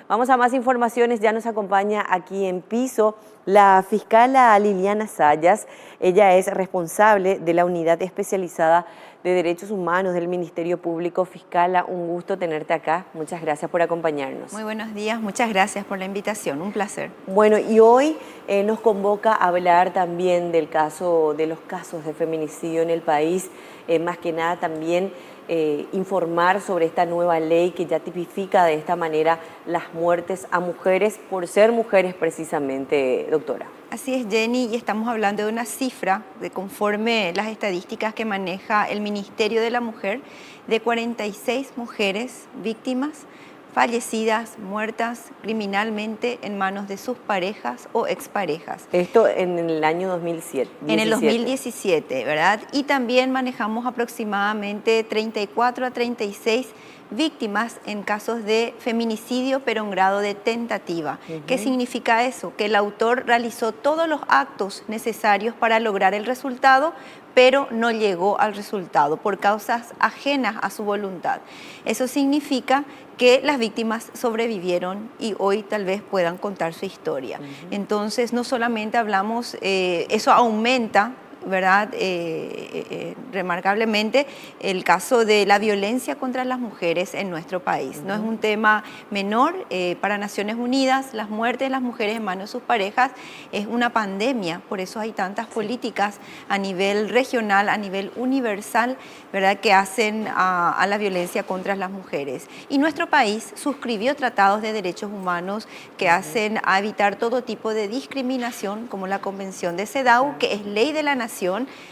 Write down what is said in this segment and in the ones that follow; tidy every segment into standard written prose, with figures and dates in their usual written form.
Vamos a más informaciones, ya nos acompaña aquí en piso la fiscala Liliana Sayas. Ella es responsable de la Unidad Especializada de Derechos Humanos del Ministerio Público. Fiscala, un gusto tenerte acá. Muchas gracias por acompañarnos. Muy buenos días, muchas gracias por la invitación, un placer. Bueno, y hoy nos convoca a hablar también de los casos de feminicidio en el país, más que nada también informar sobre esta nueva ley que ya tipifica de esta manera las muertes a mujeres por ser mujeres precisamente, doctora. Así es, Jenny, y estamos hablando de una cifra, conforme las estadísticas que maneja el Ministerio de la Mujer, de 46 mujeres víctimas fallecidas, muertas criminalmente en manos de sus parejas o exparejas. Esto en el año 2007. En el 2017, ¿verdad? Y también manejamos aproximadamente 34 a 36 víctimas en casos de feminicidio, pero en grado de tentativa. ¿Qué significa eso? Que el autor realizó todos los actos necesarios para lograr el resultado, pero no llegó al resultado por causas ajenas a su voluntad. Eso significa que las víctimas sobrevivieron y hoy tal vez puedan contar su historia. Entonces, no solamente hablamos, eso aumenta, ¿verdad? Remarcablemente el caso de la violencia contra las mujeres en nuestro país. No es un tema menor para Naciones Unidas. Las muertes de las mujeres en manos de sus parejas es una pandemia, por eso hay tantas políticas a nivel regional, a nivel universal, ¿verdad?, que hacen a la violencia contra las mujeres. Y nuestro país suscribió tratados de derechos humanos que hacen a evitar todo tipo de discriminación, como la Convención de CEDAW, que es ley de la nación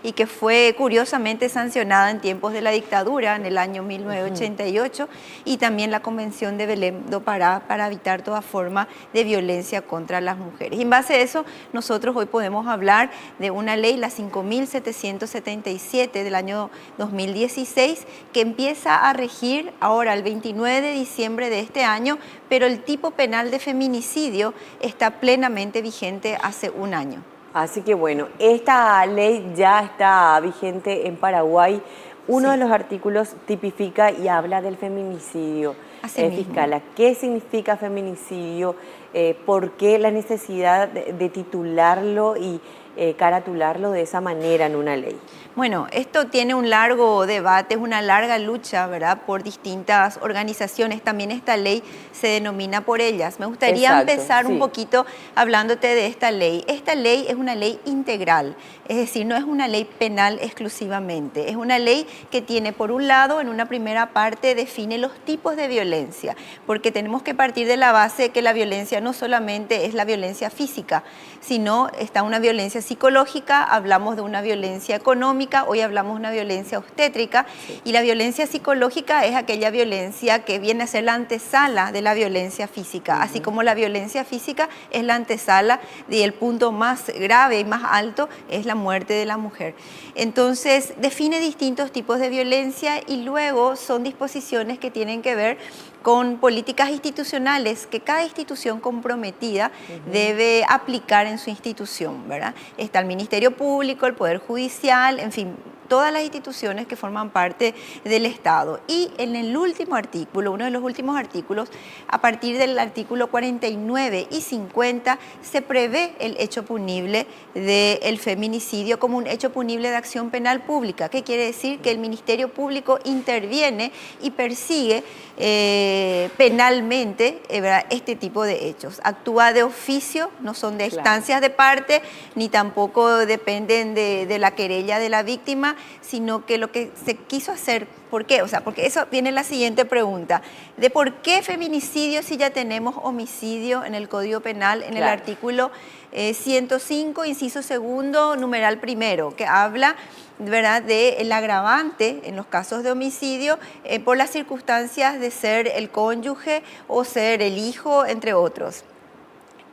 y que fue curiosamente sancionada en tiempos de la dictadura en el año 1988, y también la Convención de Belém do Pará para evitar toda forma de violencia contra las mujeres. Y en base a eso, nosotros hoy podemos hablar de una ley, la 5.777 del año 2016, que empieza a regir ahora el 29 de diciembre de este año, pero el tipo penal de feminicidio está plenamente vigente hace un año. Así que bueno, esta ley ya está vigente en Paraguay. Uno de los artículos tipifica y habla del feminicidio. Fiscala, ¿qué significa feminicidio? ¿Por qué la necesidad de titularlo y caratularlo de esa manera en una ley? Bueno, esto tiene un largo debate, es una larga lucha, ¿verdad?, por distintas organizaciones. También esta ley se denomina por ellas. Me gustaría empezar un poquito hablándote de esta ley. Esta ley es una ley integral, es decir, no es una ley penal exclusivamente. Es una ley que tiene, por un lado, en una primera parte, define los tipos de violencia, porque tenemos que partir de la base que la violencia no solamente es la violencia física, sino está una violencia psicológica, hablamos de una violencia económica, hoy hablamos de una violencia obstétrica, y la violencia psicológica es aquella violencia que viene a ser la antesala de la violencia física, así como la violencia física es la antesala y el punto más grave y más alto es la muerte de la mujer. Entonces, define distintos tipos de violencia y luego son disposiciones que tienen que ver con políticas institucionales que cada institución comprometida debe aplicar en su institución, ¿verdad? Está el Ministerio Público, el Poder Judicial, en fin, todas las instituciones que forman parte del Estado. Y en el último artículo, uno de los últimos artículos, a partir del artículo 49 y 50, se prevé el hecho punible del feminicidio como un hecho punible de acción penal pública. ¿Qué quiere decir? Que el Ministerio Público interviene y persigue penalmente, ¿verdad?, este tipo de hechos. Actúa de oficio, no son de instancias de parte, ni tampoco dependen de la querella de la víctima, sino que lo que se quiso hacer, ¿por qué? O sea, porque eso viene la siguiente pregunta, de por qué feminicidio si ya tenemos homicidio en el Código Penal, en el artículo 105, inciso segundo, numeral primero, que habla, ¿verdad?, del agravante en los casos de homicidio por las circunstancias de ser el cónyuge o ser el hijo, entre otros.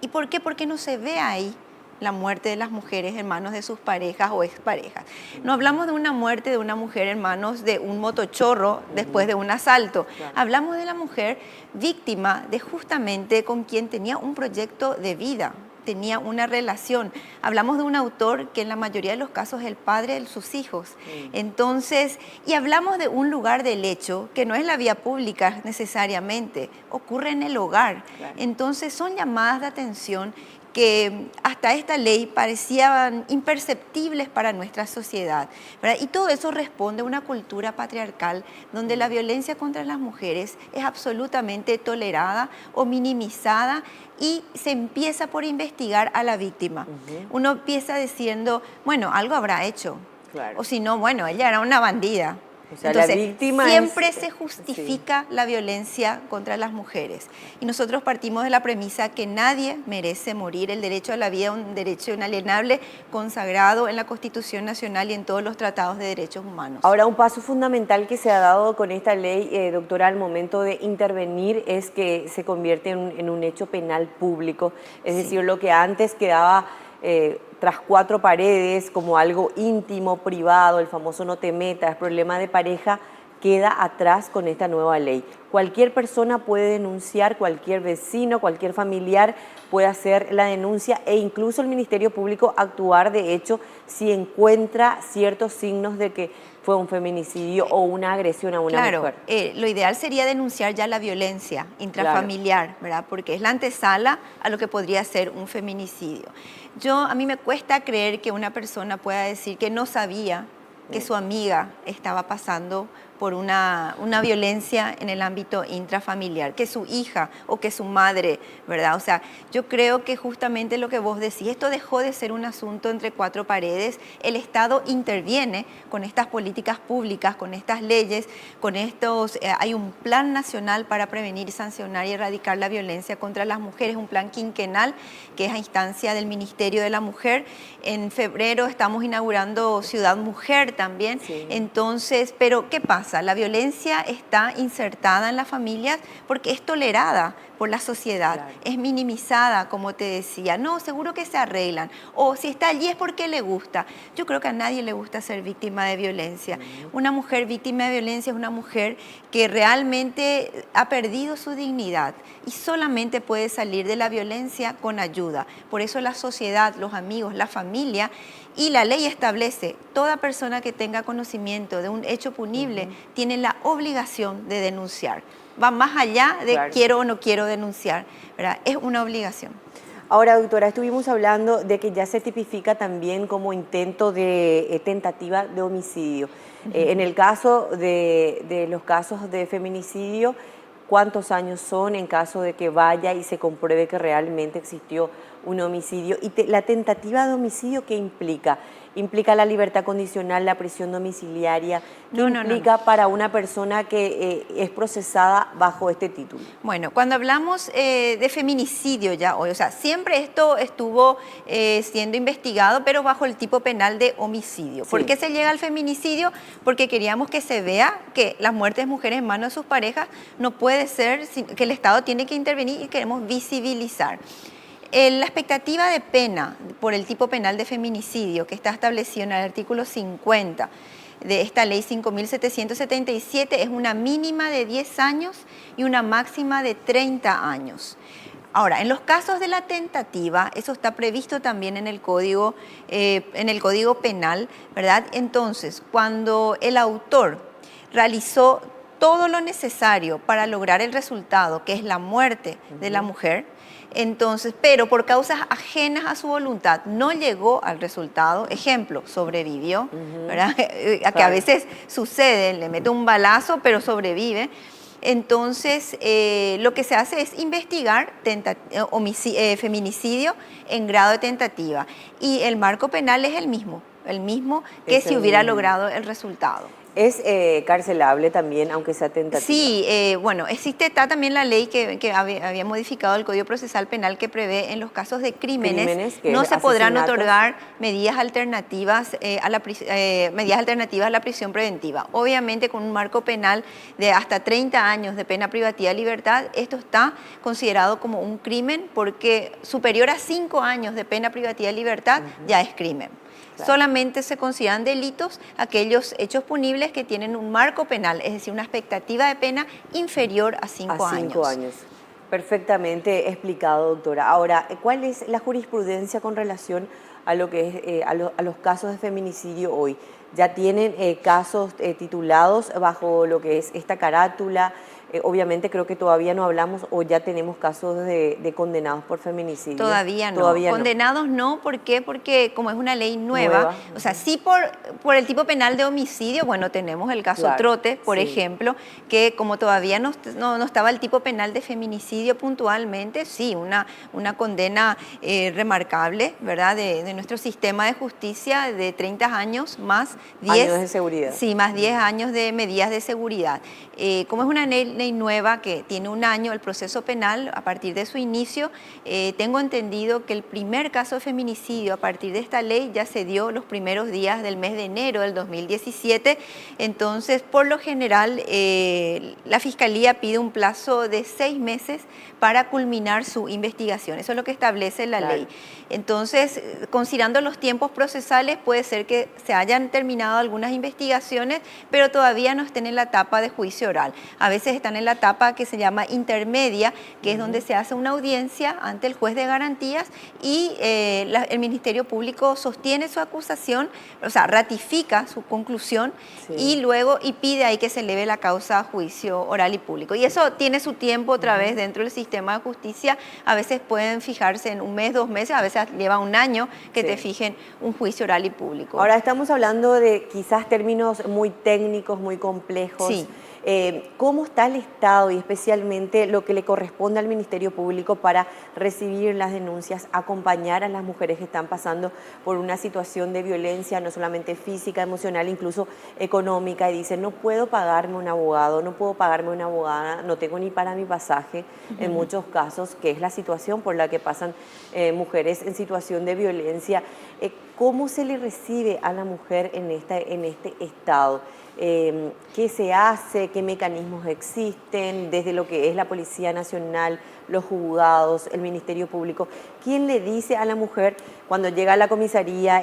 ¿Y por qué? Porque no se ve ahí la muerte de las mujeres en manos de sus parejas o exparejas. No hablamos de una muerte de una mujer en manos de un motochorro después de un asalto. Hablamos de la mujer víctima de justamente con quien tenía un proyecto de vida. tenía una relación. Hablamos de un autor que en la mayoría de los casos es el padre de sus hijos. Entonces, y hablamos de un lugar del hecho que no es la vía pública necesariamente, ocurre en el hogar. Claro. Entonces, son llamadas de atención que hasta esta ley parecían imperceptibles para nuestra sociedad, ¿verdad? Y todo eso responde a una cultura patriarcal donde la violencia contra las mujeres es absolutamente tolerada o minimizada y se empieza por investigar a la víctima. Uno empieza diciendo, bueno, algo habrá hecho, claro. O si no, bueno, ella era una bandida. O sea, entonces, la víctima siempre se justifica la violencia contra las mujeres. Y nosotros partimos de la premisa que nadie merece morir. El derecho a la vida es un derecho inalienable consagrado en la Constitución Nacional y en todos los tratados de derechos humanos. Ahora, un paso fundamental que se ha dado con esta ley, doctora, al momento de intervenir es que se convierte en un hecho penal público. Es decir, lo que antes quedaba tras cuatro paredes, como algo íntimo, privado, el famoso no te metas, problema de pareja, queda atrás con esta nueva ley. Cualquier persona puede denunciar, cualquier vecino, cualquier familiar puede hacer la denuncia e incluso el Ministerio Público actuar, de hecho, si encuentra ciertos signos de que fue un feminicidio o una agresión a una mujer. Lo ideal sería denunciar ya la violencia intrafamiliar, ¿verdad? Porque es la antesala a lo que podría ser un feminicidio. A mí me cuesta creer que una persona pueda decir que no sabía que su amiga estaba pasando por una violencia en el ámbito intrafamiliar, que su hija o que su madre, ¿verdad? O sea, yo creo que justamente lo que vos decís, esto dejó de ser un asunto entre cuatro paredes, el Estado interviene con estas políticas públicas, con estas leyes, con estos, hay un plan nacional para prevenir, sancionar y erradicar la violencia contra las mujeres, un plan quinquenal que es a instancia del Ministerio de la Mujer. En febrero estamos inaugurando Ciudad Mujer también, entonces, pero ¿qué pasa? La violencia está insertada en las familias porque es tolerada por la sociedad, es minimizada, como te decía. No, seguro que se arreglan. O si está allí es porque le gusta. Yo creo que a nadie le gusta ser víctima de violencia. Una mujer víctima de violencia es una mujer que realmente ha perdido su dignidad y solamente puede salir de la violencia con ayuda. Por eso la sociedad, los amigos, la familia y la ley establece, toda persona que tenga conocimiento de un hecho punible tiene la obligación de denunciar. Va más allá de quiero o no quiero denunciar, ¿verdad? Es una obligación. Ahora, doctora, estuvimos hablando de que ya se tipifica también como intento de tentativa de homicidio. En el caso de los casos de feminicidio, ¿cuántos años son en caso de que vaya y se compruebe que realmente existió un homicidio? Y la tentativa de homicidio, ¿qué implica? ¿Implica la libertad condicional, la prisión domiciliaria? ¿Qué implica para una persona que es procesada bajo este título? Bueno, cuando hablamos de feminicidio ya hoy, o sea, siempre esto estuvo siendo investigado, pero bajo el tipo penal de homicidio. ¿Por qué se llega al feminicidio? Porque queríamos que se vea que las muertes de mujeres en manos de sus parejas no puede ser, que el Estado tiene que intervenir y queremos visibilizar. La expectativa de pena por el tipo penal de feminicidio que está establecido en el artículo 50 de esta ley 5.777 es una mínima de 10 años y una máxima de 30 años. Ahora, en los casos de la tentativa, eso está previsto también en el Código Penal, ¿verdad? Entonces, cuando el autor realizó todo lo necesario para lograr el resultado, que es la muerte de la mujer, entonces, pero por causas ajenas a su voluntad no llegó al resultado, ejemplo, sobrevivió, ¿verdad? Que a veces sucede, le mete un balazo pero sobrevive. Entonces, lo que se hace es investigar feminicidio en grado de tentativa y el marco penal es el mismo que si hubiera logrado el resultado. ¿Es carcelable también, aunque sea tentativa? Sí, bueno, está también la ley que había modificado el Código Procesal Penal que prevé en los casos de crímenes no se podrán otorgar medidas alternativas a la prisión preventiva. Obviamente con un marco penal de hasta 30 años de pena privativa de libertad, esto está considerado como un crimen porque superior a 5 años de pena privativa de libertad ya es crimen. Claro. Solamente se consideran delitos aquellos hechos punibles que tienen un marco penal, es decir, una expectativa de pena inferior a 5 años. Perfectamente explicado, doctora. Ahora, ¿cuál es la jurisprudencia con relación a lo que es a los casos de feminicidio hoy? ¿Ya tienen casos titulados bajo lo que es esta carátula? Obviamente creo que todavía no hablamos o ya tenemos casos de condenados por feminicidio. Todavía no. Condenados no, ¿por qué? Porque como es una ley nueva, o sea, sí por el tipo penal de homicidio, bueno, tenemos el caso Trote, por ejemplo, que como todavía no estaba el tipo penal de feminicidio puntualmente, sí, una condena remarcable, ¿verdad? De nuestro sistema de justicia de 30 años más 10 años de seguridad. Sí, más 10 años de medidas de seguridad. Como es una ley nueva que tiene un año el proceso penal, a partir de su inicio, tengo entendido que el primer caso de feminicidio a partir de esta ley ya se dio los primeros días del mes de enero del 2017. Entonces, por lo general, la Fiscalía pide un plazo de 6 meses para culminar su investigación. Eso es lo que establece la ley. Entonces, considerando los tiempos procesales, puede ser que se hayan terminado algunas investigaciones, pero todavía no estén en la etapa de juicio oral. A veces están en la etapa que se llama intermedia, que es donde se hace una audiencia ante el juez de garantías y el Ministerio Público sostiene su acusación, o sea, ratifica su conclusión y luego pide ahí que se eleve la causa a juicio oral y público. Y eso tiene su tiempo otra vez dentro del sistema de justicia. A veces pueden fijarse en un mes, 2 meses, a veces lleva un año que te fijen un juicio oral y público. Ahora estamos hablando de quizás términos muy técnicos, muy complejos. Sí. ¿Cómo está el Estado y especialmente lo que le corresponde al Ministerio Público para recibir las denuncias, acompañar a las mujeres que están pasando por una situación de violencia, no solamente física, emocional, incluso económica, y dicen, no puedo pagarme un abogado, no puedo pagarme una abogada, no tengo ni para mi pasaje, en muchos casos, que es la situación por la que pasan mujeres en situación de violencia? ¿Cómo se le recibe a la mujer en este estado? ¿Qué se hace? ¿Qué mecanismos existen desde lo que es la Policía Nacional, los juzgados, el Ministerio Público? ¿Quién le dice a la mujer cuando llega a la comisaría,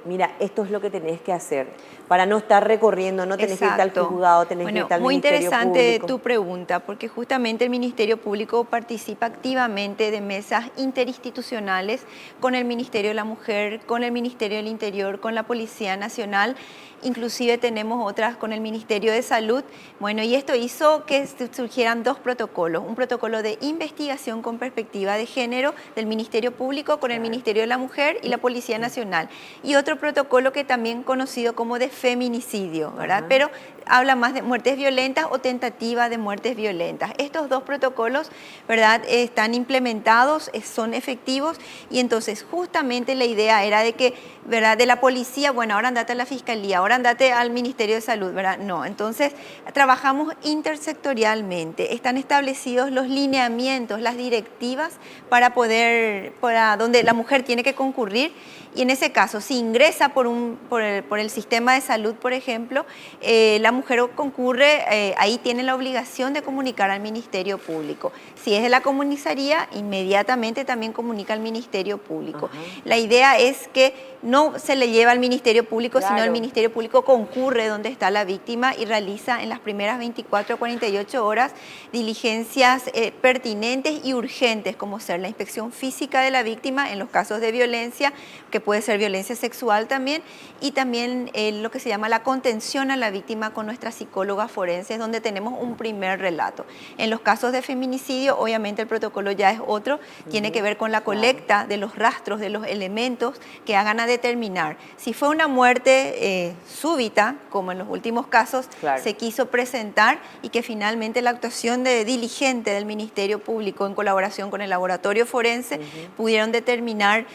mira, esto es lo que tenés que hacer? Para no estar recorriendo, no tenés que ir al juzgado, tenés que ir al Ministerio Público. Muy interesante tu pregunta, porque justamente el Ministerio Público participa activamente de mesas interinstitucionales con el Ministerio de la Mujer, con el Ministerio del Interior, con la Policía Nacional. Inclusive tenemos otras con el Ministerio de Salud. Bueno, y esto hizo que surgieran 2 protocolos. Un protocolo de investigación con perspectiva de género del Ministerio Público con el Ministerio de la Mujer y la Policía Nacional. Y otro protocolo que también conocido como de feminicidio, ¿verdad? Pero habla más de muertes violentas o tentativa de muertes violentas. Estos 2 protocolos, ¿verdad?, están implementados, son efectivos, y entonces justamente la idea era de que, ¿verdad?, de la policía, bueno, ahora andate a la Fiscalía, ahora andate al Ministerio de Salud, ¿verdad? No, entonces trabajamos intersectorialmente, están establecidos los lineamientos, las directivas para donde la mujer tiene que concurrir. Y en ese caso, si ingresa por el sistema de salud, por ejemplo, la mujer concurre, ahí tiene la obligación de comunicar al Ministerio Público. Si es de la comisaría, inmediatamente también comunica al Ministerio Público. La idea es que no se le lleva al Ministerio Público, sino el Ministerio Público concurre donde está la víctima y realiza en las primeras 24 a 48 horas diligencias pertinentes y urgentes, como ser la inspección física de la víctima en los casos de violencia, que puede ser violencia sexual también, y también lo que se llama la contención a la víctima con nuestras psicólogas forenses, donde tenemos un primer relato. En los casos de feminicidio, obviamente el protocolo ya es otro, tiene que ver con la colecta de los rastros, de los elementos que hagan a determinar si fue una muerte súbita, como en los últimos casos se quiso presentar, y que finalmente la actuación diligente del Ministerio Público en colaboración con el laboratorio forense pudieron determinar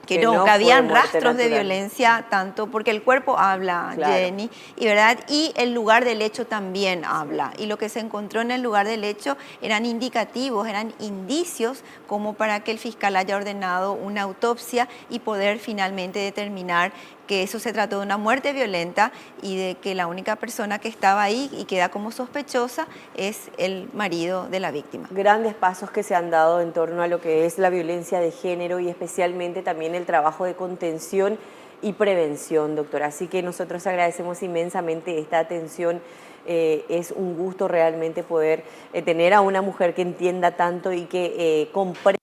que habían rastros de violencia, tanto porque el cuerpo habla, Jenny, y el lugar del hecho también habla. Y lo que se encontró en el lugar del hecho eran indicativos, eran indicios como para que el fiscal haya ordenado una autopsia y poder finalmente determinar que eso se trató de una muerte violenta y de que la única persona que estaba ahí y queda como sospechosa es el marido de la víctima. Grandes pasos que se han dado en torno a lo que es la violencia de género y especialmente también el trabajo de contención y prevención, doctora. Así que nosotros agradecemos inmensamente esta atención es un gusto realmente poder tener a una mujer que entienda tanto y que comprenda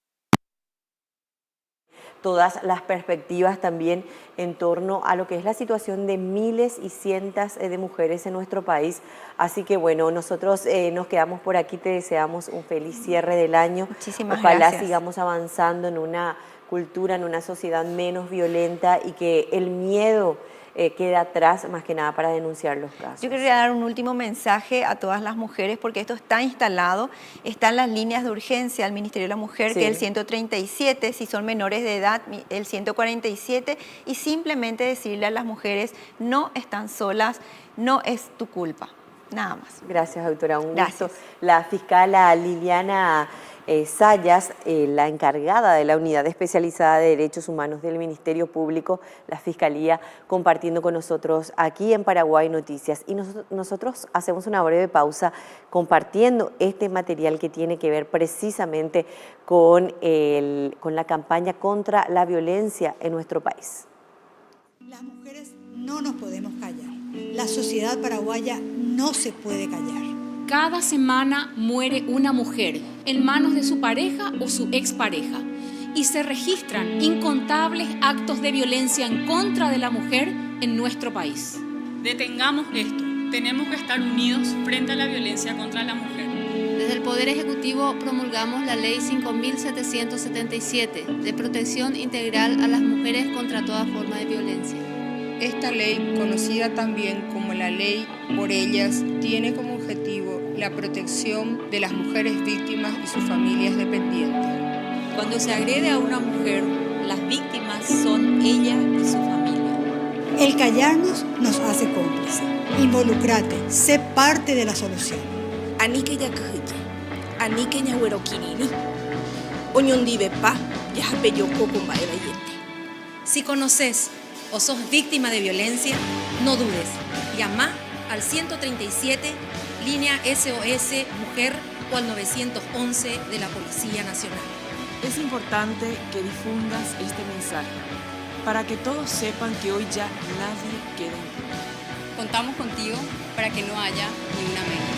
todas las perspectivas también en torno a lo que es la situación de miles y cientos de mujeres en nuestro país. Así que bueno, nosotros nos quedamos por aquí, te deseamos un feliz cierre del año. Muchísimas Ojalá gracias. sigamos avanzando en una cultura, en una sociedad menos violenta y que el miedo queda atrás más que nada para denunciar los casos. Yo quería dar un último mensaje a todas las mujeres porque esto está instalado, están las líneas de urgencia al Ministerio de la Mujer, sí, que es el 137, si son menores de edad, el 147, y simplemente decirle a las mujeres, no están solas, no es tu culpa, nada más. Gracias, doctora, un Gracias. gusto. La fiscal Liliana Sayas, la encargada de la Unidad Especializada de Derechos Humanos del Ministerio Público, la Fiscalía, compartiendo con nosotros aquí en Paraguay Noticias. Y nosotros hacemos una breve pausa compartiendo este material que tiene que ver precisamente con la campaña contra la violencia en nuestro país. Las mujeres no nos podemos callar. La sociedad paraguaya no se puede callar. Cada semana muere una mujer en manos de su pareja o su expareja y se registran incontables actos de violencia en contra de la mujer en nuestro país. Detengamos esto. Tenemos que estar unidos frente a la violencia contra la mujer. Desde el Poder Ejecutivo promulgamos la Ley 5.777 de protección integral a las mujeres contra toda forma de violencia. Esta ley, conocida también como la Ley por Ellas, tiene como objetivo la protección de las mujeres víctimas y sus familias dependientes. Cuando se agrede a una mujer, las víctimas son ella y su familia. El callarnos nos hace cómplices. Involúcrate, sé parte de la solución. Anike yakujiki, anike ñahuerokirini, oñondivepa, yajapeyoko kumbaebayete. Si conoces o sos víctima de violencia, no dudes. Llama al 137, línea SOS Mujer o al 911 de la Policía Nacional. Es importante que difundas este mensaje para que todos sepan que hoy ya nadie queda impune. Contamos contigo para que no haya ni una menos.